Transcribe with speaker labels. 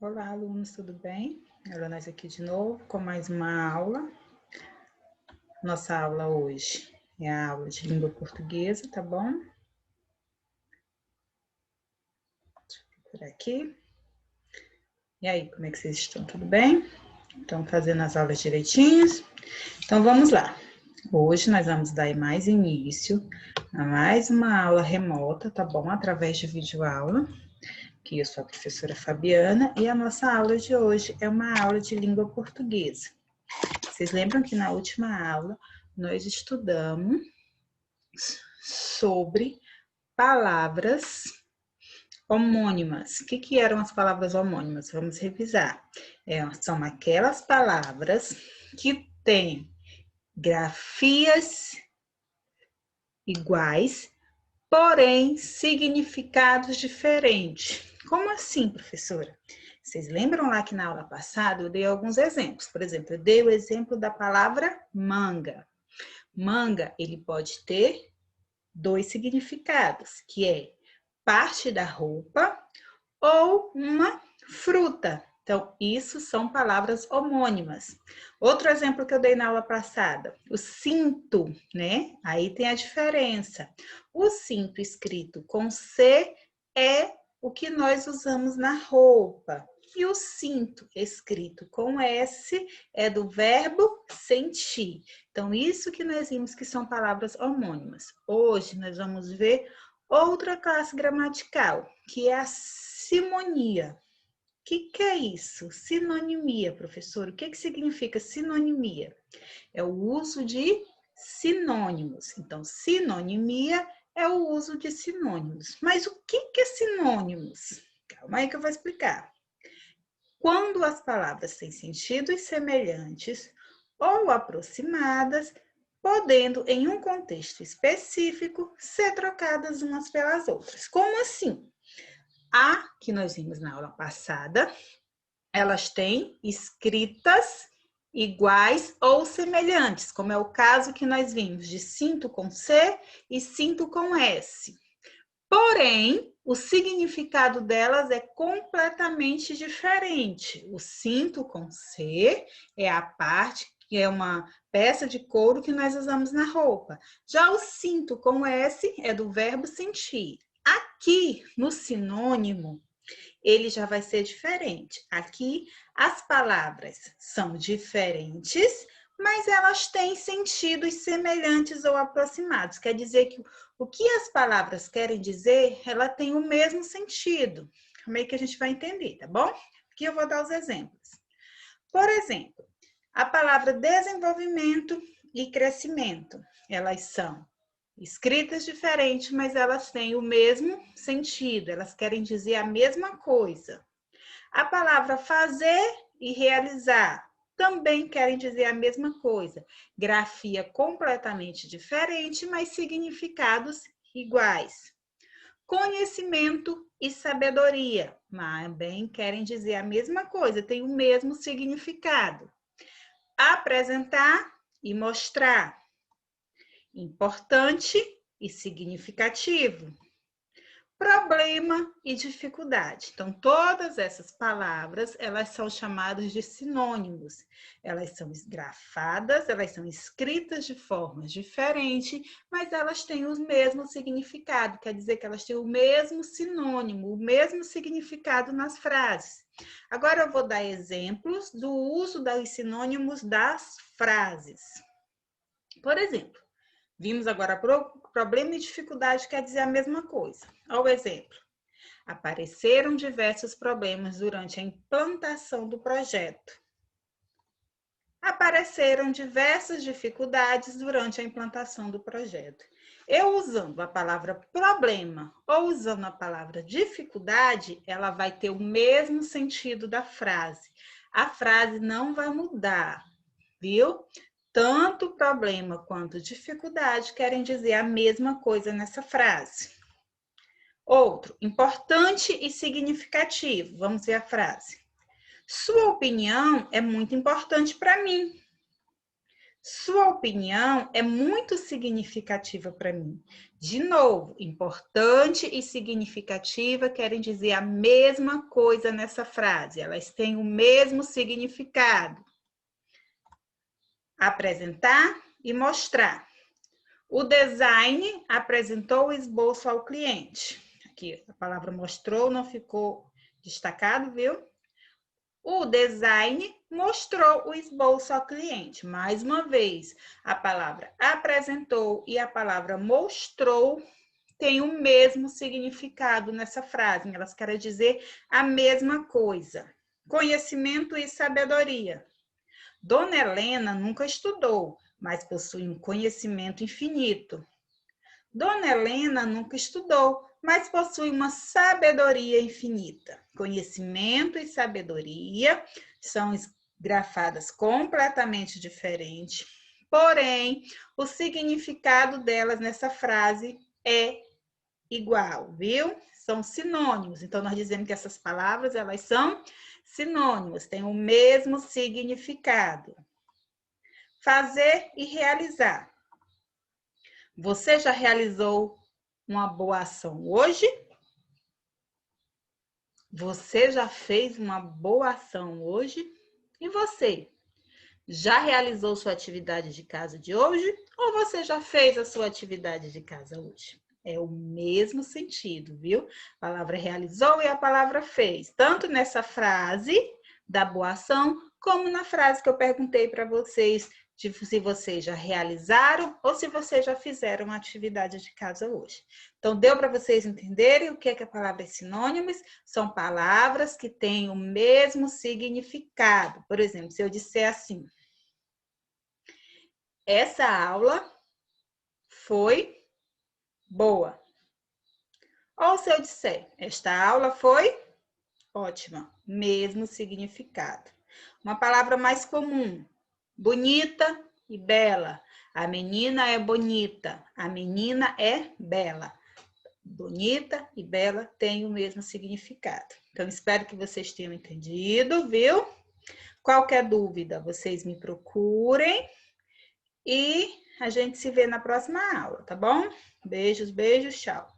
Speaker 1: Olá, alunos, tudo bem? Agora nós aqui de novo com mais uma aula. Nossa aula hoje é a aula de língua portuguesa, tá bom? Deixa eu procurar aqui. E aí, como é que vocês estão? Tudo bem? Estão fazendo as aulas direitinhas? Então vamos lá. Hoje nós vamos dar mais início a mais uma aula remota, tá bom? Através de videoaula. Que eu sou a professora Fabiana e a nossa aula de hoje é uma aula de língua portuguesa. Vocês lembram que na última aula nós estudamos sobre palavras homônimas. O que eram as palavras homônimas? Vamos revisar. São aquelas palavras que têm grafias iguais, porém significados diferentes. Como assim, professora? Vocês lembram lá que na aula passada eu dei alguns exemplos? Por exemplo, eu dei o exemplo da palavra manga. Manga, ele pode ter dois significados, que é parte da roupa ou uma fruta. Então, isso são palavras homônimas. Outro exemplo que eu dei na aula passada, o cinto, né? Aí tem a diferença. O cinto escrito com C é o que nós usamos na roupa. E o cinto escrito com S é do verbo sentir. Então, isso que nós vimos que são palavras homônimas. Hoje nós vamos ver outra classe gramatical, que é a simonia. O que é isso? Sinonimia, professor. O que significa sinonimia? É o uso de sinônimos. Então, sinonimia é o uso de sinônimos. Mas o que é sinônimos? Calma aí que eu vou explicar. Quando as palavras têm sentidos semelhantes ou aproximadas, podendo, em um contexto específico, ser trocadas umas pelas outras. Como assim? A, que nós vimos na aula passada, elas têm escritas iguais ou semelhantes, como é o caso que nós vimos de cinto com C e cinto com S. Porém, o significado delas é completamente diferente. O cinto com C é a parte que é uma peça de couro que nós usamos na roupa. Já o cinto com S é do verbo sentir. Aqui, no sinônimo, ele já vai ser diferente. Aqui, as palavras são diferentes, mas elas têm sentidos semelhantes ou aproximados. Quer dizer que o que as palavras querem dizer, ela tem o mesmo sentido. Como é que a gente vai entender, tá bom? Aqui eu vou dar os exemplos. Por exemplo, a palavra desenvolvimento e crescimento, elas são escritas diferentes, mas elas têm o mesmo sentido, elas querem dizer a mesma coisa. A palavra fazer e realizar também querem dizer a mesma coisa. Grafia completamente diferente, mas significados iguais. Conhecimento e sabedoria também querem dizer a mesma coisa, têm o mesmo significado. Apresentar e mostrar. Importante e significativo. Problema e dificuldade. Então, todas essas palavras, elas são chamadas de sinônimos. Elas são grafadas, elas são escritas de formas diferentes, mas elas têm o mesmo significado. Quer dizer que elas têm o mesmo sinônimo, o mesmo significado nas frases. Agora, eu vou dar exemplos do uso dos sinônimos das frases. Por exemplo, vimos agora problema e dificuldade quer dizer a mesma coisa. Olha o exemplo. Apareceram diversos problemas durante a implantação do projeto. Apareceram diversas dificuldades durante a implantação do projeto. Eu usando a palavra problema ou usando a palavra dificuldade, ela vai ter o mesmo sentido da frase. A frase não vai mudar, viu? Tanto problema quanto dificuldade querem dizer a mesma coisa nessa frase. Outro, importante e significativo. Vamos ver a frase. Sua opinião é muito importante para mim. Sua opinião é muito significativa para mim. De novo, importante e significativa querem dizer a mesma coisa nessa frase. Elas têm o mesmo significado. Apresentar e mostrar. O design apresentou o esboço ao cliente. Aqui a palavra mostrou não ficou destacado, viu? O design mostrou o esboço ao cliente. Mais uma vez, a palavra apresentou e a palavra mostrou têm o mesmo significado nessa frase. Elas querem dizer a mesma coisa. Conhecimento e sabedoria. Dona Helena nunca estudou, mas possui um conhecimento infinito. Dona Helena nunca estudou, mas possui uma sabedoria infinita. Conhecimento e sabedoria são grafadas completamente diferentes, porém, o significado delas nessa frase é igual, viu? São sinônimos. Então, nós dizemos que essas palavras, elas são sinônimos, têm o mesmo significado. Fazer e realizar. Você já realizou uma boa ação hoje? Você já fez uma boa ação hoje? E você? Já realizou sua atividade de casa de hoje? Ou você já fez a sua atividade de casa hoje? É o mesmo sentido, viu? A palavra realizou e a palavra fez. Tanto nessa frase da boa ação, como na frase que eu perguntei para vocês, de se vocês já realizaram ou se vocês já fizeram uma atividade de casa hoje. Então, deu para vocês entenderem o que é a palavra sinônimos? São palavras que têm o mesmo significado. Por exemplo, se eu disser assim, essa aula foi boa. Ou se eu disser, esta aula foi ótima, mesmo significado. Uma palavra mais comum, bonita e bela. A menina é bonita, a menina é bela. Bonita e bela têm o mesmo significado. Então, espero que vocês tenham entendido, viu? Qualquer dúvida, vocês me procurem e a gente se vê na próxima aula, tá bom? Beijos, beijos, tchau.